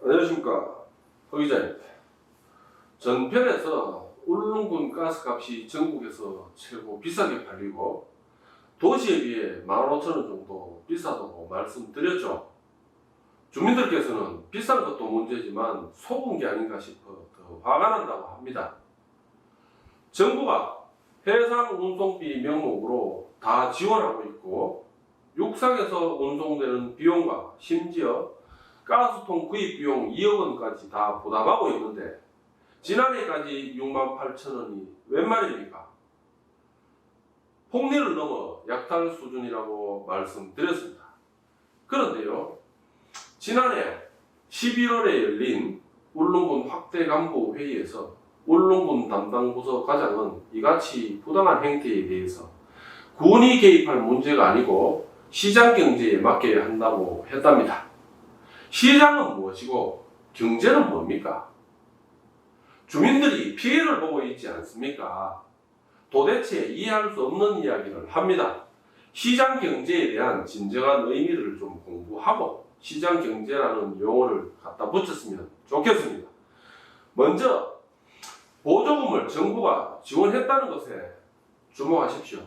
안녕하십니까, 허 기자입니다. 전편에서 울릉군 가스값이 전국에서 최고 비싸게 팔리고 도시에 비해 15,000원 정도 비싸다고 말씀드렸죠. 주민들께서는 비싼 것도 문제지만 속은 게 아닌가 싶어 더 화가 난다고 합니다. 정부가 해상 운송비 명목으로 다 지원하고 있고 육상에서 운송되는 비용과 심지어 가스통 구입 비용 2억 원까지 다 부담하고 있는데 지난해까지 68,000원이 웬 말입니까? 폭리를 넘어 약탈 수준이라고 말씀드렸습니다. 그런데요, 지난해 11월에 열린 울릉군 확대 간부 회의에서 울릉군 담당 부서 과장은 이같이 부당한 행태에 대해서 군이 개입할 문제가 아니고 시장 경제에 맡겨야 한다고 했답니다. 시장은 무엇이고 경제는 뭡니까? 주민들이 피해를 보고 있지 않습니까? 도대체 이해할 수 없는 이야기를 합니다. 시장 경제에 대한 진정한 의미를 좀 공부하고 시장 경제라는 용어를 갖다 붙였으면 좋겠습니다. 먼저 보조금을 정부가 지원했다는 것에 주목하십시오.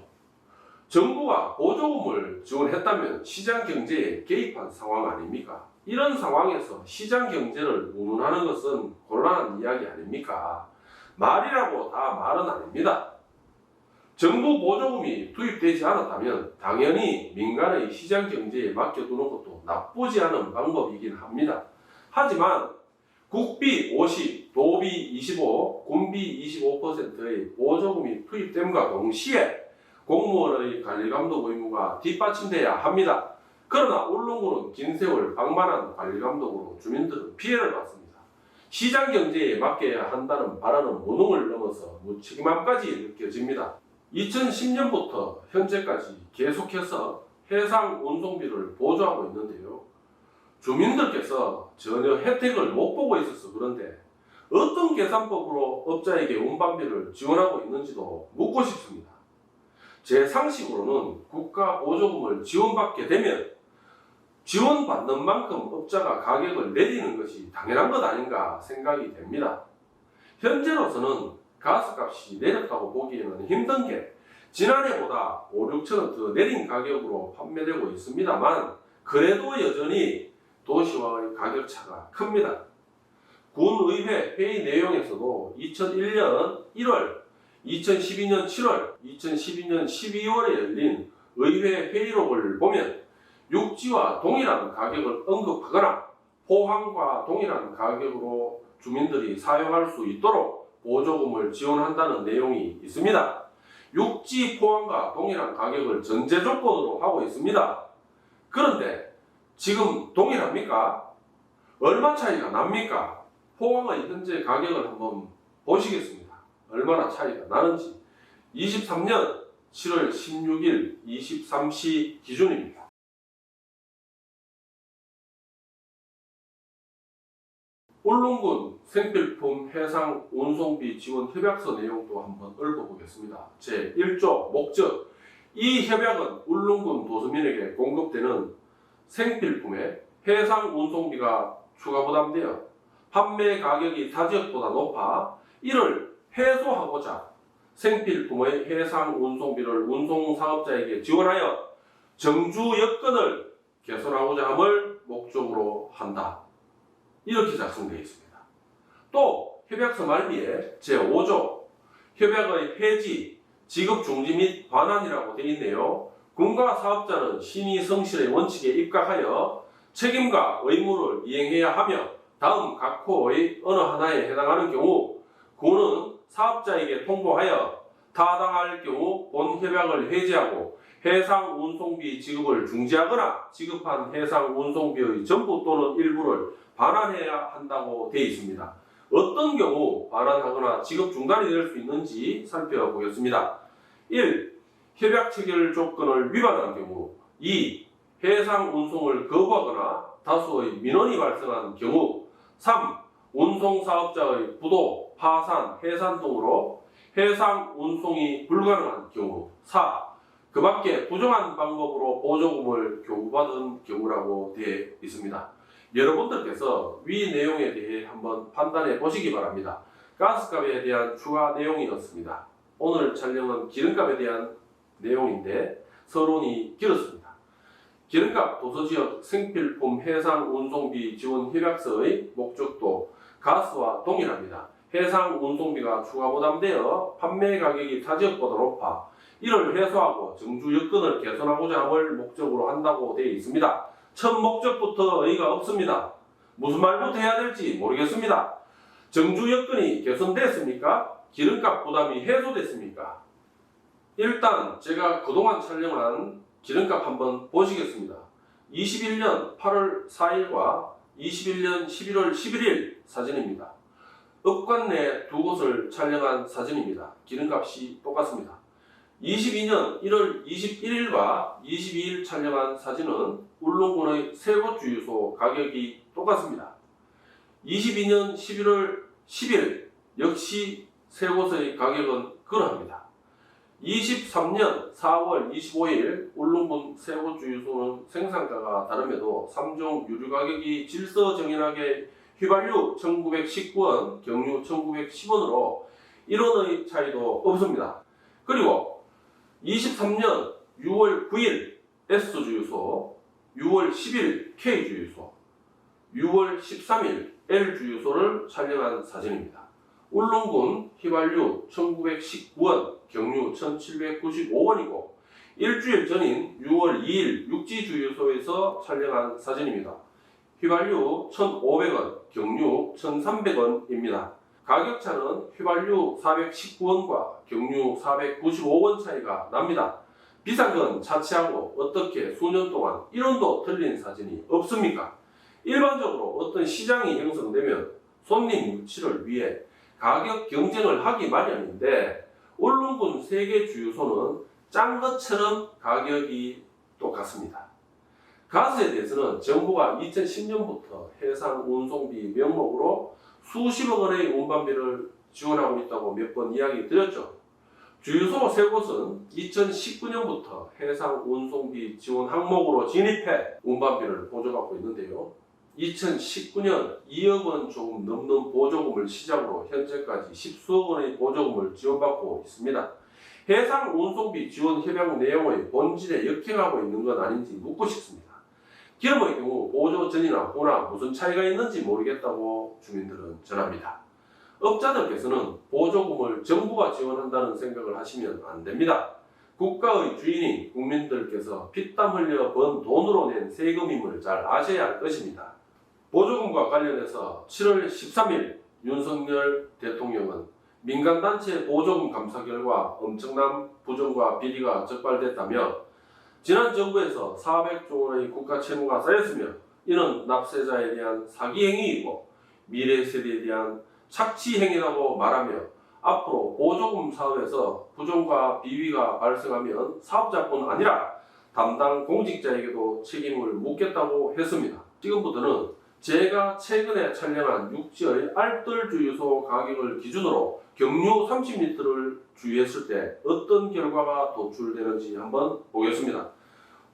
정부가 보조금을 지원했다면 시장 경제에 개입한 상황 아닙니까? 이런 상황에서 시장 경제를 운운하는 것은 곤란한 이야기 아닙니까? 말이라고 다 말은 아닙니다. 정부 보조금이 투입되지 않았다면 당연히 민간의 시장 경제에 맡겨두는 것도 나쁘지 않은 방법이긴 합니다. 하지만 국비 50, 도비 25, 군비 25%의 보조금이 투입됨과 동시에 공무원의 관리감독 의무가 뒷받침돼야 합니다. 그러나 울릉군은 긴 세월 방만한 관리감독으로 주민들은 피해를 받습니다. 시장 경제에 맡겨야 한다는 발언은 무능을 넘어서 무책임함까지 느껴집니다. 2010년부터 현재까지 계속해서 해상 운송비를 보조하고 있는데요. 주민들께서 전혀 혜택을 못 보고 있어서 그런데 어떤 계산법으로 업자에게 운반비를 지원하고 있는지도 묻고 싶습니다. 제 상식으로는 국가 보조금을 지원받게 되면 지원받는 만큼 업자가 가격을 내리는 것이 당연한 것 아닌가 생각이 됩니다. 현재로서는 가스값이 내렸다고 보기에는 힘든 게 지난해보다 5, 6천원 더 내린 가격으로 판매되고 있습니다만 그래도 여전히 도시와의 가격차가 큽니다. 군의회 회의 내용에서도 2001년 1월, 2012년 7월, 2012년 12월에 열린 의회 회의록을 보면 육지와 동일한 가격을 언급하거나 포항과 동일한 가격으로 주민들이 사용할 수 있도록 보조금을 지원한다는 내용이 있습니다. 육지 포항과 동일한 가격을 전제 조건으로 하고 있습니다. 그런데 지금 동일합니까? 얼마 차이가 납니까? 포항의 현재 가격을 한번 보시겠습니다. 얼마나 차이가 나는지. 23년 7월 16일 23시 기준입니다. 울릉군 생필품 해상 운송비 지원 협약서 내용도 한번 읊어보겠습니다. 제1조 목적. 이 협약은 울릉군 도서민에게 공급되는 생필품의 해상 운송비가 추가 부담되어 판매 가격이 타 지역보다 높아 이를 해소하고자 생필품의 해상 운송비를 운송사업자에게 지원하여 정주 여건을 개선하고자 함을 목적으로 한다. 이렇게 작성되어 있습니다. 또 협약서 말미에 제5조 협약의 폐지, 지급 중지 및 반환이라고 되어 있네요. 군가 사업자는 신의 성실의 원칙에 입각하여 책임과 의무를 이행해야 하며 다음 각 호의 어느 하나에 해당하는 경우 군은 사업자에게 통보하여 타당할 경우 본 협약을 해지하고 해상 운송비 지급을 중지하거나 지급한 해상 운송비의 전부 또는 일부를 반환해야 한다고 되어 있습니다. 어떤 경우 반환하거나 지급 중단이 될 수 있는지 살펴보겠습니다. 1. 협약 체결 조건을 위반한 경우. 2. 해상 운송을 거부하거나 다수의 민원이 발생한 경우. 3. 운송사업자의 부도, 파산, 해산 등으로 해상 운송이 불가능한 경우. 4. 그 밖에 부정한 방법으로 보조금을 교부받은 경우라고 되어 있습니다. 여러분들께서 위 내용에 대해 한번 판단해 보시기 바랍니다. 가스값에 대한 추가 내용이었습니다. 오늘 촬영은 기름값에 대한 내용인데 서론이 길었습니다. 기름값 도서지역 생필품 해상 운송비 지원 협약서의 목적도 가스와 동일합니다. 해상 운송비가 추가 부담되어 판매 가격이 타 지역보다 높아 이를 해소하고 정주 여건을 개선하고자 함을 목적으로 한다고 되어 있습니다. 첫 목적부터 의의가 없습니다. 무슨 말부터 해야 될지 모르겠습니다. 정주 여건이 개선됐습니까? 기름값 부담이 해소됐습니까? 일단 제가 그동안 촬영한 기름값 한번 보시겠습니다. 21년 8월 4일과 21년 11월 11일 사진입니다. 읍관 내 두 곳을 촬영한 사진입니다. 기름값이 똑같습니다. 22년 1월 21일과 22일 촬영한 사진은 울릉군의 세 곳 주유소 가격이 똑같습니다. 22년 11월 10일 역시 세 곳의 가격은 그러합니다. 23년 4월 25일 울릉군 세 곳 주유소는 생산가가 다름에도 3종 유류 가격이 질서정연하게 휘발유 1919원, 경유 1910원으로 1원의 차이도 없습니다. 그리고 23년 6월 9일 S주유소, 6월 10일 K주유소, 6월 13일 L주유소를 촬영한 사진입니다. 울릉군 휘발유 1919원, 경유 1795원이고 일주일 전인 6월 2일 육지주유소에서 촬영한 사진입니다. 휘발유 1,500원, 경유 1,300원입니다. 가격차는 휘발유 419원과 경유 495원 차이가 납니다. 비싼 건 차치하고 어떻게 수년 동안 1원도 틀린 사진이 없습니까? 일반적으로 어떤 시장이 형성되면 손님 유치를 위해 가격 경쟁을 하기 마련인데 울릉군 세개 주유소는 짠 것처럼 가격이 똑같습니다. 가스에 대해서는 정부가 2010년부터 해상 운송비 명목으로 수십억 원의 운반비를 지원하고 있다고 몇 번 이야기 드렸죠. 주유소 세 곳은 2019년부터 해상 운송비 지원 항목으로 진입해 운반비를 보조받고 있는데요. 2019년 2억 원 조금 넘는 보조금을 시작으로 현재까지 10수억 원의 보조금을 지원받고 있습니다. 해상 운송비 지원 협약 내용의 본질에 역행하고 있는 건 아닌지 묻고 싶습니다. 기름의 경우 보조 전이나 후나 무슨 차이가 있는지 모르겠다고 주민들은 전합니다. 업자들께서는 보조금을 정부가 지원한다는 생각을 하시면 안 됩니다. 국가의 주인인 국민들께서 피땀 흘려 번 돈으로 낸 세금임을 잘 아셔야 할 것입니다. 보조금과 관련해서 7월 13일 윤석열 대통령은 민간단체 보조금 감사 결과 엄청난 부정과 비리가 적발됐다며 지난 정부에서 400조 원의 국가 채무가 쌓였으며 이는 납세자에 대한 사기 행위이고 미래 세대에 대한 착취 행위라고 말하며 앞으로 보조금 사업에서 부정과 비위가 발생하면 사업자뿐 아니라 담당 공직자에게도 책임을 묻겠다고 했습니다. 지금부터는 제가 최근에 촬영한 육지의 알뜰 주유소 가격을 기준으로 경유 30리터를 주유했을 때 어떤 결과가 도출되는지 한번 보겠습니다.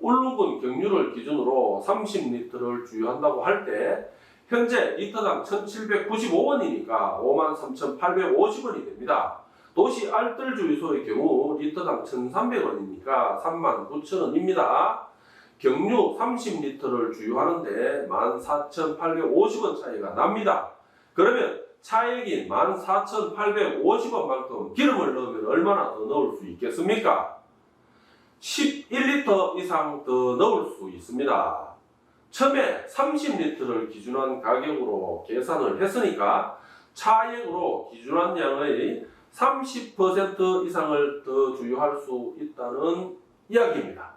울릉군 경유를 기준으로 30리터를 주유한다고 할 때 현재 리터당 1,795원이니까 53,850원이 됩니다. 도시 알뜰 주유소의 경우 리터당 1,300원이니까 39,000원입니다. 경유 30리터를 주유하는데 14,850원 차이가 납니다. 그러면 차액인 14,850원만큼 기름을 넣으면 얼마나 더 넣을 수 있겠습니까? 11리터 이상 더 넣을 수 있습니다. 처음에 30리터를 기준한 가격으로 계산을 했으니까 차액으로 기준한 양의 30% 이상을 더 주유할 수 있다는 이야기입니다.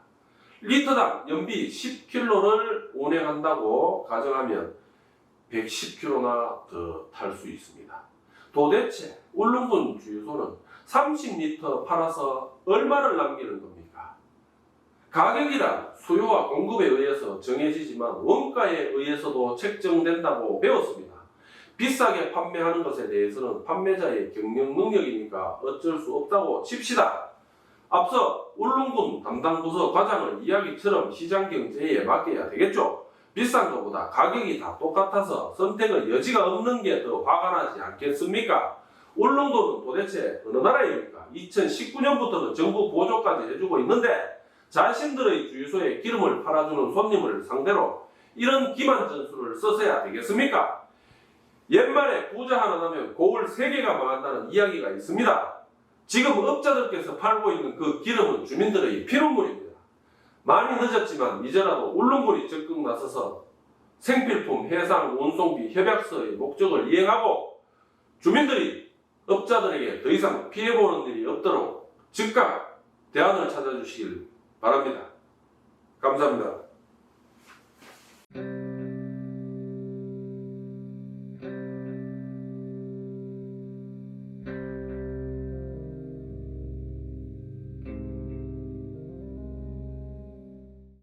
리터당 연비 10km를 운행한다고 가정하면 110km나 더 탈 수 있습니다. 도대체 울릉군 주유소는 30리터 팔아서 얼마를 남기는 겁니까? 가격이란 수요와 공급에 의해서 정해지지만 원가에 의해서도 책정된다고 배웠습니다. 비싸게 판매하는 것에 대해서는 판매자의 경영 능력이니까 어쩔 수 없다고 칩시다. 앞서 울릉군 담당 부서 과장의 이야기처럼 시장 경제에 맡겨야 되겠죠. 비싼 것보다 가격이 다 똑같아서 선택의 여지가 없는 게 더 화가 나지 않겠습니까? 울릉도는 도대체 어느 나라입니까? 2019년부터는 정부 보조까지 해주고 있는데 자신들의 주유소에 기름을 팔아주는 손님을 상대로 이런 기만 전술을 써서야 되겠습니까? 옛말에 부자 하나 나면 고을 3개가 망한다는 이야기가 있습니다. 지금 업자들께서 팔고 있는 그 기름은 주민들의 피눈물입니다. 많이 늦었지만 이제라도 울릉군이 적극 나서서 생필품 해상 운송비 협약서의 목적을 이행하고 주민들이 업자들에게 더 이상 피해보는 일이 없도록 즉각 대안을 찾아주시길 바랍니다. 감사합니다.